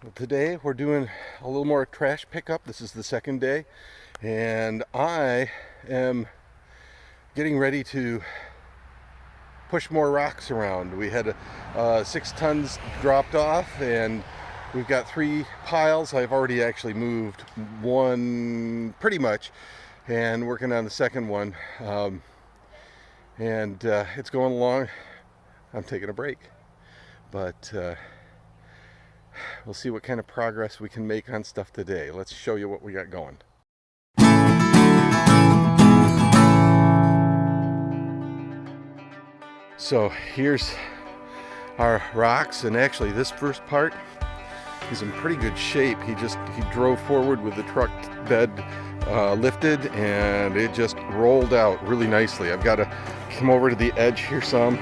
Well, today we're doing a little more trash pickup. This is the second day, and I am getting ready to push more rocks around. We had 6 tons dropped off, and we've got 3 piles. I've already actually moved one pretty much, and working on the second one. It's going along. I'm taking a break, but we'll see what kind of progress we can make on stuff today. Let's show you what we got going. So here's our rocks, and actually this first part is in pretty good shape. He drove forward with the truck bed lifted, and it just rolled out really nicely. I've got to come over to the edge here some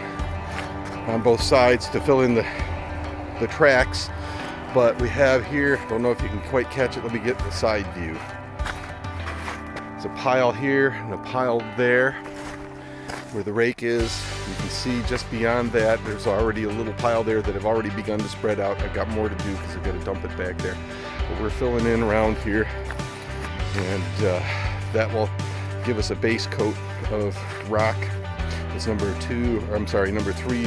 on both sides to fill in the tracks. But we have here, don't know if you can quite catch it, let me get the side view. There's a pile here and a pile there where the rake is. You can see just beyond that, there's already a little pile there that have already begun to spread out. I've got more to do because I've got to dump it back there. But we're filling in around here, and that will give us a base coat of rock. It's number 3,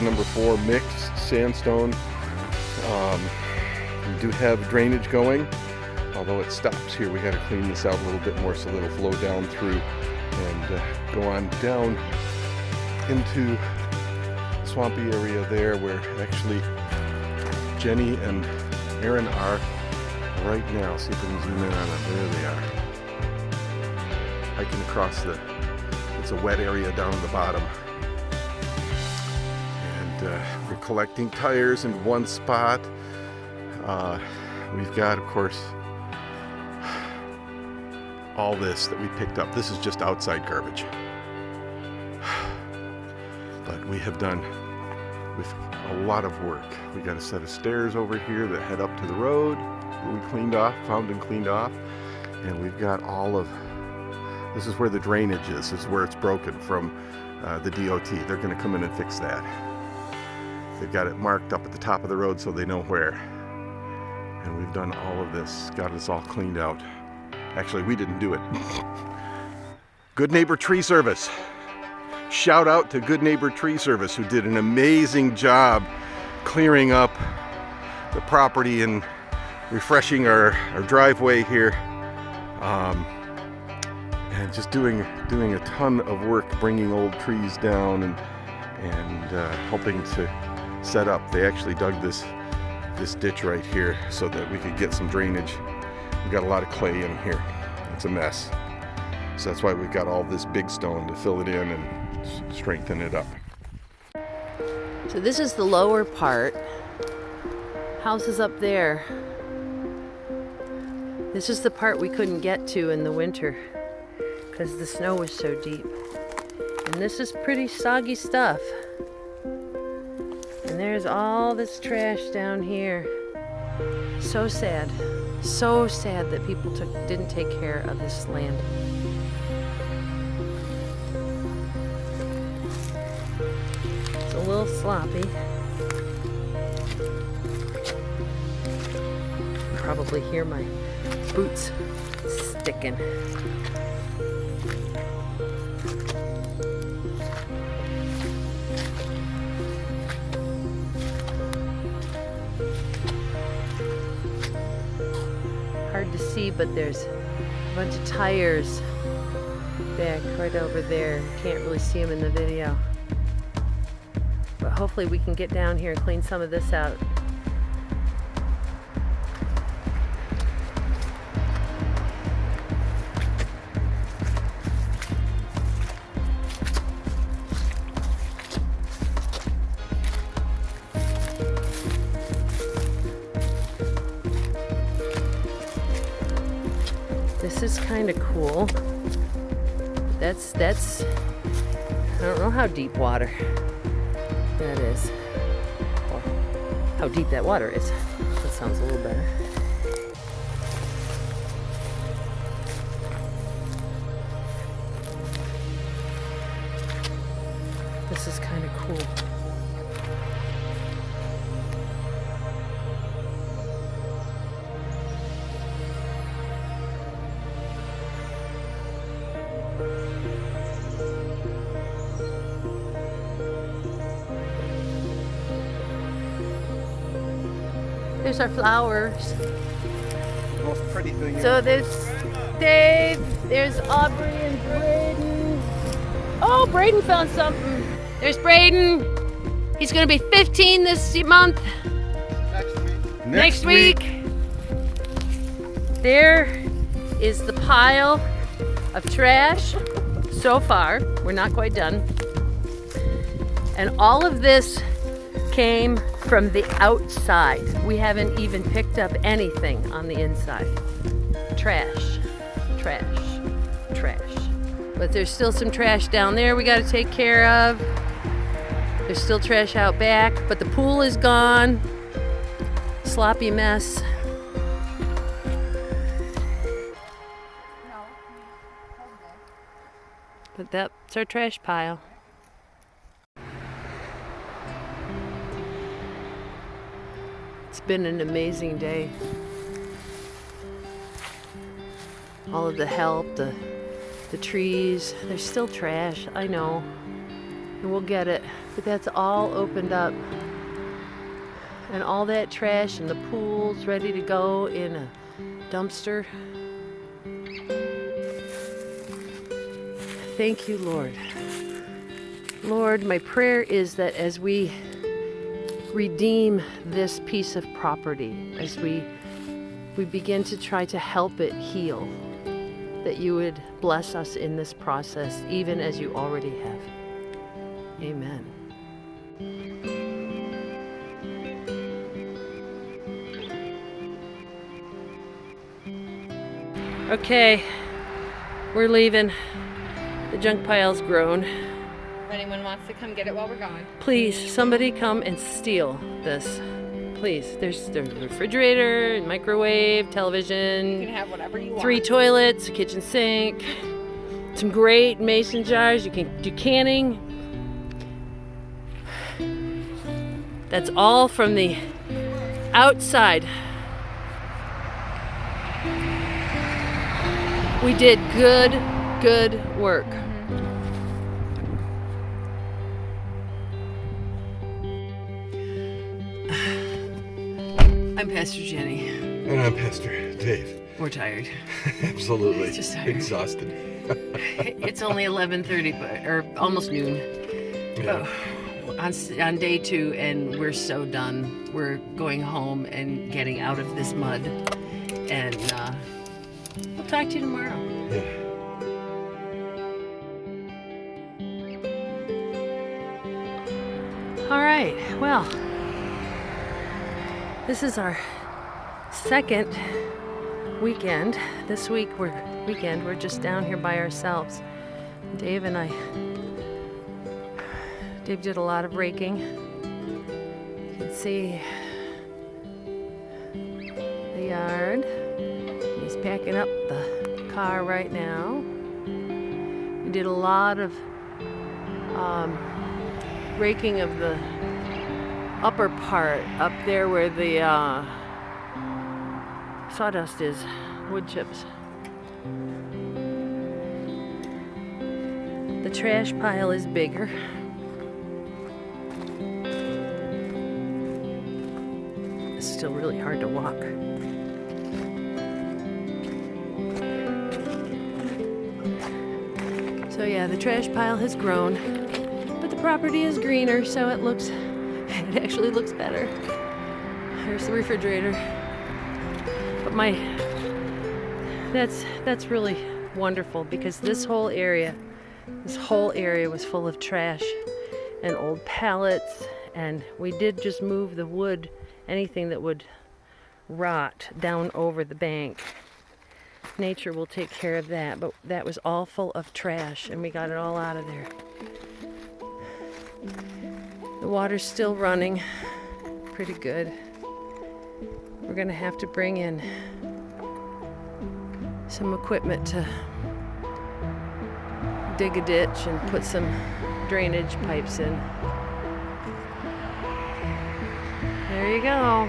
number 4 mixed sandstone. We do have drainage going, although it stops here. We got to clean this out a little bit more so that it'll flow down through and go on down into the swampy area there where actually Jenni and Erin are right now. See if we can zoom in on it. There they are. Hiking across it's a wet area down at the bottom. And we're collecting tires in one spot. We've got, of course, all this that we picked up. This is just outside garbage. But we have done with a lot of work. We got a set of stairs over here that head up to the road that we found and cleaned off. And we've got this is where the drainage is. This is where it's broken from the DOT. They're going to come in and fix that. They've got it marked up at the top of the road so they know where. And we've done all of this, got us all cleaned out. Actually, we didn't do it. Good Neighbor Tree Service. Shout out to Good Neighbor Tree Service, who did an amazing job clearing up the property and refreshing our driveway here. And just doing a ton of work bringing old trees down and helping to set up. They actually dug this ditch right here so that we could get some drainage. We've got a lot of clay in here. It's a mess. So that's why we've got all this big stone to fill it in and strengthen it up. So this is the lower part. House is up there. This is the part we couldn't get to in the winter because the snow was so deep. And this is pretty soggy stuff. And there's all this trash down here. So sad. So sad that people didn't take care of this land. It's a little sloppy. You can probably hear my boots sticking. Hard to see, but there's a bunch of tires back right over there. Can't really see them in the video. But hopefully we can get down here and clean some of this out. This is kind of cool. That's I don't know how deep water that is, or how deep that water is. That sounds a little better. This is kind of cool. There's our flowers. The most pretty thing. So there's Dave, there's Aubrey and Braedon. Oh, Braedon found something. There's Braedon. He's gonna be 15 this month. Next week. There is the pile of trash so far. We're not quite done. And all of this came from the outside. We haven't even picked up anything on the inside. Trash, trash, trash. But there's still some trash down there we gotta take care of. There's still trash out back, but the pool is gone. Sloppy mess. But that's our trash pile. It's been an amazing day. All of the help, the trees, there's still trash, I know. And we'll get it. But that's all opened up. And all that trash and the pool's ready to go in a dumpster. Thank you, Lord. Lord, my prayer is that as we redeem this piece of property, as we begin to try to help it heal, that you would bless us in this process, even as you already have. Amen. Okay, we're leaving. The junk pile's grown. If anyone wants to come get it while we're gone. Please, somebody come and steal this. Please. There's the refrigerator, microwave, television. You can have whatever you want. 3 toilets, a kitchen sink, some great mason jars. You can do canning. That's all from the outside. We did good work. I'm Pastor Jenni. And I'm Pastor Dave. We're tired. Absolutely. Just tired. Exhausted. It's only 11:30, or almost noon. Yeah. On day 2, and we're so done. We're going home and getting out of this mud. And we'll talk to you tomorrow. Yeah. All right, well, this is our second weekend. This week we're just down here by ourselves. Dave and I. Dave did a lot of raking. You can see the yard. He's packing up the car right now. We did a lot of raking of the upper part up there where the sawdust is, wood chips. The trash pile is bigger. It's still really hard to walk. So yeah, the trash pile has grown, but the property is greener, so it actually looks better. There's the refrigerator. But that's really wonderful, because this whole area was full of trash and old pallets, and we did just move the wood, anything that would rot, down over the bank. Nature will take care of that, but that was all full of trash, and we got it all out of there. The water's still running pretty good. We're gonna have to bring in some equipment to dig a ditch and put some drainage pipes in. There you go.